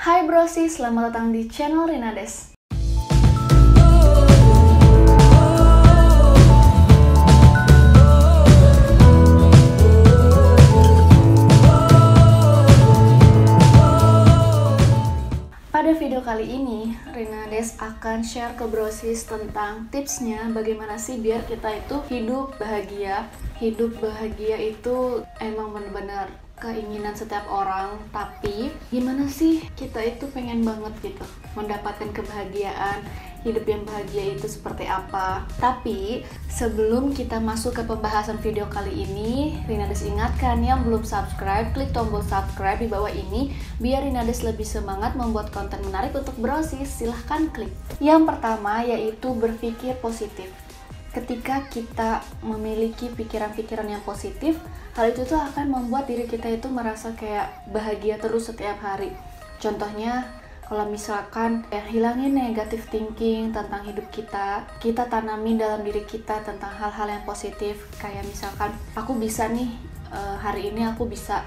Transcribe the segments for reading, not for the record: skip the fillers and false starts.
Hai Brosi, selamat datang di channel Rinades. Pada video kali ini, Rinades akan share ke Brosis tentang tipsnya bagaimana sih biar kita itu hidup bahagia. Hidup bahagia itu emang benar-benar keinginan setiap orang, tapi gimana sih kita itu pengen banget gitu mendapatkan kebahagiaan, hidup yang bahagia itu seperti apa. Tapi sebelum kita masuk ke pembahasan video kali ini, Rinades ingatkan yang belum subscribe, klik tombol subscribe di bawah ini biar Rinades lebih semangat membuat konten menarik untuk Brosis. Silahkan klik. Yang pertama yaitu berpikir positif. Ketika kita memiliki pikiran-pikiran yang positif, hal itu tuh akan membuat diri kita itu merasa kayak bahagia terus setiap hari. Contohnya, kalau misalkan hilangin negative thinking tentang hidup kita tanamin dalam diri kita tentang hal-hal yang positif. Kayak misalkan, aku bisa nih, hari ini aku bisa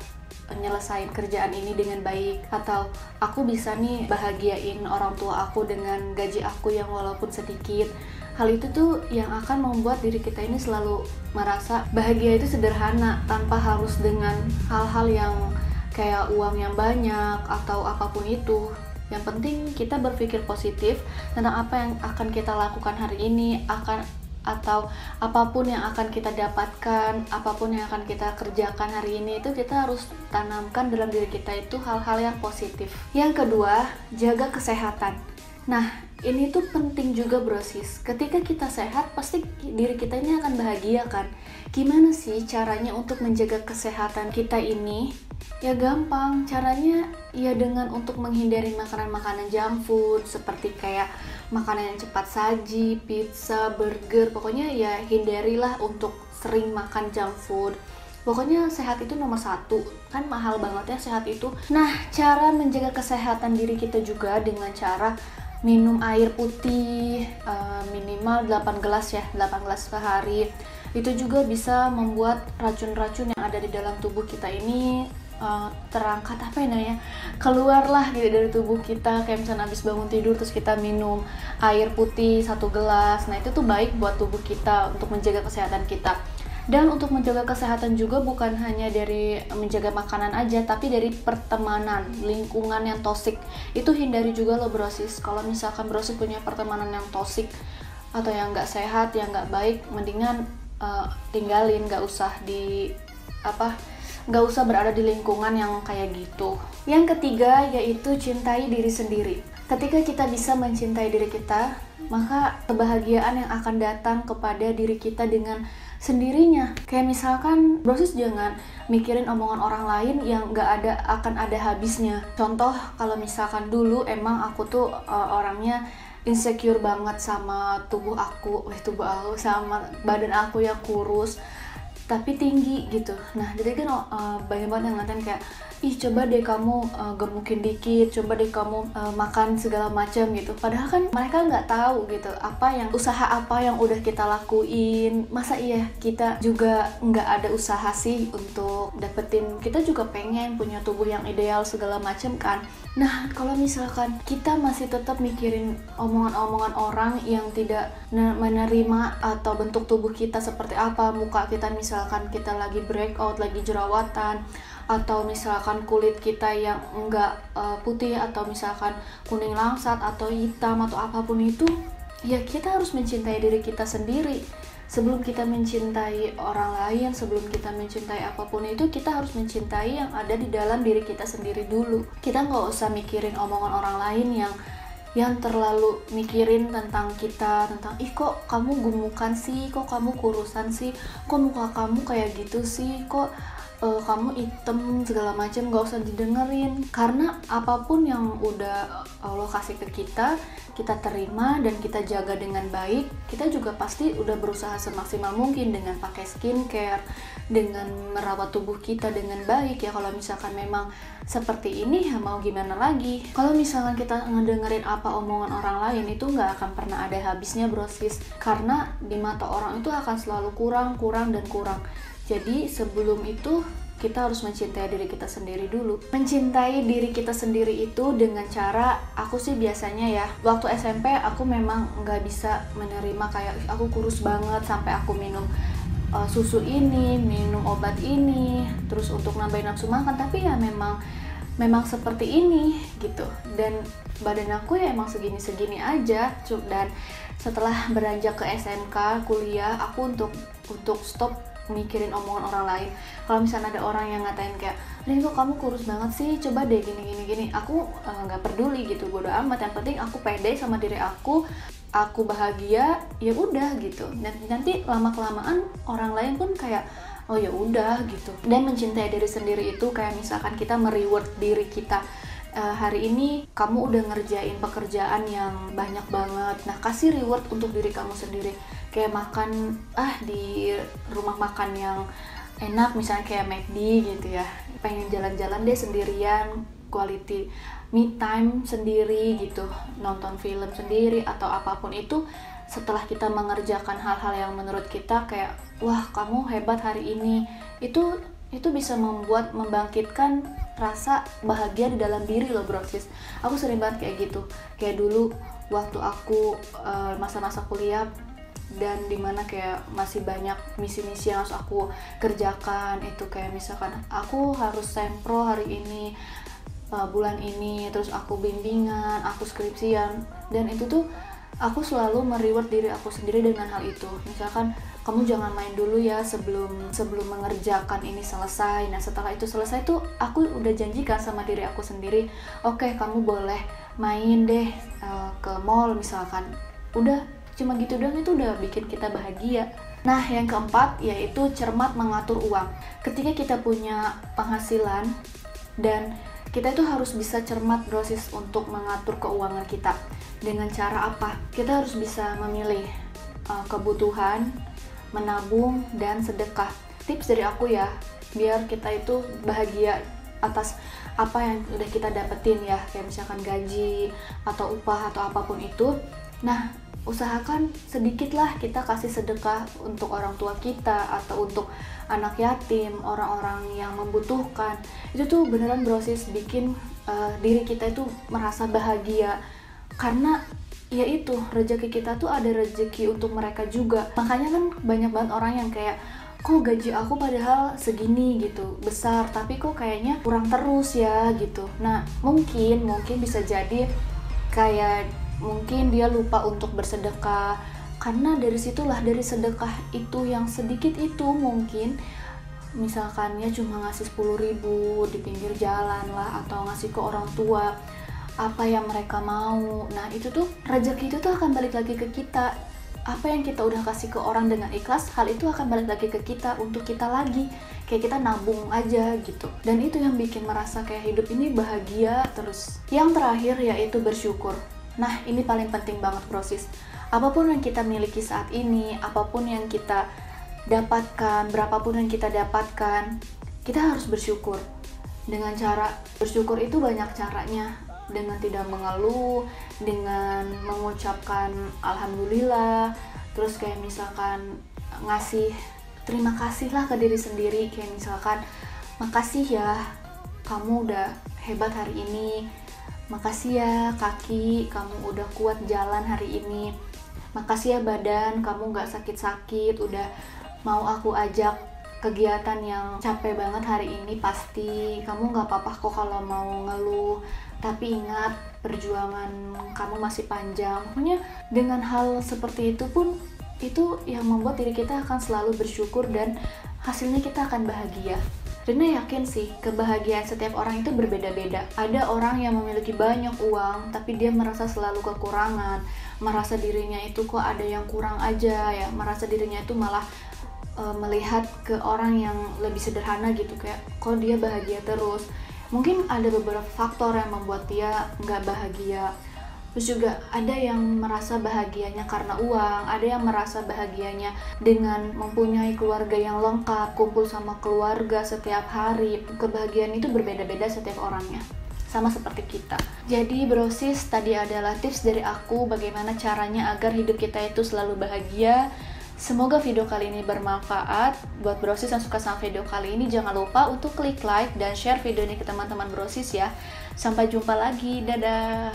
nyelesain kerjaan ini dengan baik, atau aku bisa nih bahagiain orang tua aku dengan gaji aku yang walaupun sedikit. Hal itu tuh yang akan membuat diri kita ini selalu merasa bahagia itu sederhana, tanpa harus dengan hal-hal yang kayak uang yang banyak atau apapun itu. Yang penting kita berpikir positif tentang apa yang akan kita lakukan hari ini, atau apapun yang akan kita dapatkan, apapun yang akan kita kerjakan hari ini, itu kita harus tanamkan dalam diri kita itu hal-hal yang positif. Yang kedua, jaga kesehatan. Nah, ini tuh penting juga Brosis. Ketika kita sehat, pasti diri kita ini akan bahagia kan? Gimana sih caranya untuk menjaga kesehatan kita ini? Ya gampang, caranya ya dengan untuk menghindari makanan-makanan junk food, seperti kayak makanan yang cepat saji, pizza, burger. Pokoknya ya hindarilah untuk sering makan junk food. Pokoknya sehat itu nomor satu, kan mahal banget ya sehat itu. Nah, cara menjaga kesehatan diri kita juga dengan cara minum air putih minimal 8 gelas ya, 8 gelas per hari. Itu juga bisa membuat racun-racun yang ada di dalam tubuh kita ini terangkat, keluarlah gitu dari tubuh kita. Kayak misalnya habis bangun tidur terus kita minum air putih 1 gelas. Nah, itu tuh baik buat tubuh kita untuk menjaga kesehatan kita. Dan untuk menjaga kesehatan juga bukan hanya dari menjaga makanan aja, tapi dari pertemanan, lingkungan yang toksik. Itu hindari juga loh Brosis. Kalau misalkan Brosis punya pertemanan yang toksik atau yang nggak sehat, yang nggak baik, mendingan tinggalin, nggak usah berada di lingkungan yang kayak gitu. Yang ketiga yaitu cintai diri sendiri. Ketika kita bisa mencintai diri kita, maka kebahagiaan yang akan datang kepada diri kita dengan sendirinya. Kayak misalkan Brosis jangan mikirin omongan orang lain yang akan ada habisnya. Contoh, kalau misalkan dulu emang aku tuh orangnya insecure banget sama tubuh aku sama badan aku yang kurus tapi tinggi gitu. Nah, jadi kan banyak banget yang ngatain kayak, ih coba deh kamu gemukin dikit, coba deh kamu makan segala macam gitu. Padahal kan mereka nggak tahu gitu usaha apa yang udah kita lakuin. Masa iya kita juga nggak ada usaha sih untuk dapetin, kita juga pengen punya tubuh yang ideal segala macam kan. Nah, kalau misalkan kita masih tetap mikirin omongan-omongan orang yang tidak menerima atau bentuk tubuh kita seperti apa, muka kita misalkan kita lagi breakout, lagi jerawatan, atau misalkan kulit kita yang enggak putih, atau misalkan kuning langsat atau hitam atau apapun itu, ya kita harus mencintai diri kita sendiri. Sebelum kita mencintai orang lain, sebelum kita mencintai apapun itu, kita harus mencintai yang ada di dalam diri kita sendiri dulu. Kita nggak usah mikirin omongan orang lain yang terlalu mikirin tentang kita, tentang ih kok kamu gemukan sih, kok kamu kurusan sih, kok muka kamu kayak gitu sih, kok kamu hitam segala macam. Gak usah didengerin, karena apapun yang udah Allah kasih ke kita terima dan kita jaga dengan baik. Kita juga pasti udah berusaha semaksimal mungkin dengan pakai skincare, dengan merawat tubuh kita dengan baik ya. Kalau misalkan memang seperti ini ya mau gimana lagi. Kalau misalkan kita ngedengerin apa omongan orang lain, itu nggak akan pernah ada habisnya Brosis, karena di mata orang itu akan selalu kurang. Jadi sebelum itu kita harus mencintai diri kita sendiri dulu. Mencintai diri kita sendiri itu dengan cara, aku sih biasanya ya, waktu SMP aku memang nggak bisa menerima kayak aku kurus banget sampai aku minum susu ini, minum obat ini, terus untuk nambahin nafsu makan. Tapi ya memang seperti ini gitu, dan badan aku ya emang segini-segini aja. Dan setelah beranjak ke SMK, kuliah, aku untuk stop mikirin omongan orang lain. Kalau misalnya ada orang yang ngatain kayak, Rin kok kamu kurus banget sih, coba deh gini, aku nggak peduli gitu, bodo amat. Yang penting aku pede sama diri aku bahagia, ya udah gitu. Dan nanti lama kelamaan orang lain pun kayak, oh ya udah gitu. Dan mencintai diri sendiri itu kayak misalkan kita mereward diri kita. Hari ini kamu udah ngerjain pekerjaan yang banyak banget, nah kasih reward untuk diri kamu sendiri. Kayak makan di rumah makan yang enak, misalnya kayak McD gitu ya, pengen jalan-jalan deh sendirian, quality me time sendiri gitu, nonton film sendiri atau apapun itu. Setelah kita mengerjakan hal-hal yang menurut kita kayak, wah kamu hebat hari ini, itu bisa membangkitkan rasa bahagia di dalam diri loh brosis. Aku sering banget kayak gitu. Kayak dulu waktu aku masa-masa kuliah, dan dimana kayak masih banyak misi-misi yang harus aku kerjakan. Itu kayak misalkan aku harus sempro hari ini, bulan ini, terus aku bimbingan, aku skripsian, dan itu tuh aku selalu mereward diri aku sendiri dengan hal itu. Misalkan, kamu jangan main dulu ya sebelum mengerjakan ini selesai. Nah setelah itu selesai tuh aku udah janjikan sama diri aku sendiri, oke, kamu boleh main deh ke mall misalkan. Udah cuma gitu doang, itu udah bikin kita bahagia. Nah yang keempat yaitu cermat mengatur uang. Ketika kita punya penghasilan, dan kita itu harus bisa cermat brosis untuk mengatur keuangan kita. Dengan cara apa? Kita harus bisa memilih kebutuhan, menabung, dan sedekah. Tips dari aku ya, biar kita itu bahagia atas apa yang udah kita dapetin ya, kayak misalkan gaji atau upah atau apapun itu. Nah usahakan sedikitlah kita kasih sedekah untuk orang tua kita atau untuk anak yatim, orang-orang yang membutuhkan. Itu tuh beneran brosis bikin diri kita itu merasa bahagia, karena ya itu, rezeki kita tuh ada rezeki untuk mereka juga. Makanya kan banyak banget orang yang kayak, kok gaji aku padahal segini gitu, besar, tapi kok kayaknya kurang terus ya gitu. Nah mungkin bisa jadi kayak mungkin dia lupa untuk bersedekah, karena dari sedekah itu yang sedikit itu mungkin misalkan ya cuma ngasih 10.000 di pinggir jalan lah, atau ngasih ke orang tua apa yang mereka mau. Nah itu tuh rezeki itu tuh akan balik lagi ke kita. Apa yang kita udah kasih ke orang dengan ikhlas, hal itu akan balik lagi ke kita untuk kita lagi, kayak kita nabung aja gitu. Dan itu yang bikin merasa kayak hidup ini bahagia terus. Yang terakhir yaitu bersyukur. Nah ini paling penting banget brosis. Apapun yang kita miliki saat ini, apapun yang kita dapatkan, berapapun yang kita dapatkan, kita harus bersyukur. Dengan cara bersyukur itu banyak caranya. Dengan tidak mengeluh, dengan mengucapkan alhamdulillah, terus kayak misalkan ngasih terima kasih lah ke diri sendiri. Kayak misalkan, makasih ya kamu udah hebat hari ini, makasih ya kaki kamu udah kuat jalan hari ini, makasih ya badan kamu gak sakit-sakit, udah mau aku ajak kegiatan yang capek banget hari ini. Pasti kamu gak apa-apa kok kalau mau ngeluh, tapi ingat perjuangan kamu masih panjang. Pokoknya dengan hal seperti itu pun, itu yang membuat diri kita akan selalu bersyukur dan hasilnya kita akan bahagia. Rina yakin sih kebahagiaan setiap orang itu berbeda-beda. Ada orang yang memiliki banyak uang tapi dia merasa selalu kekurangan, merasa dirinya itu kok ada yang kurang aja ya, merasa dirinya itu malah melihat ke orang yang lebih sederhana gitu, kayak kok dia bahagia terus. Mungkin ada beberapa faktor yang membuat dia nggak bahagia. Terus juga ada yang merasa bahagianya karena uang, ada yang merasa bahagianya dengan mempunyai keluarga yang lengkap, kumpul sama keluarga setiap hari. Kebahagiaan itu berbeda-beda setiap orangnya, sama seperti kita. Jadi brosis, tadi adalah tips dari aku bagaimana caranya agar hidup kita itu selalu bahagia, Semoga video kali ini bermanfaat. Buat brosis yang suka sama video kali ini, jangan lupa untuk klik like dan share video ini ke teman-teman brosis ya. Sampai jumpa lagi, dadah!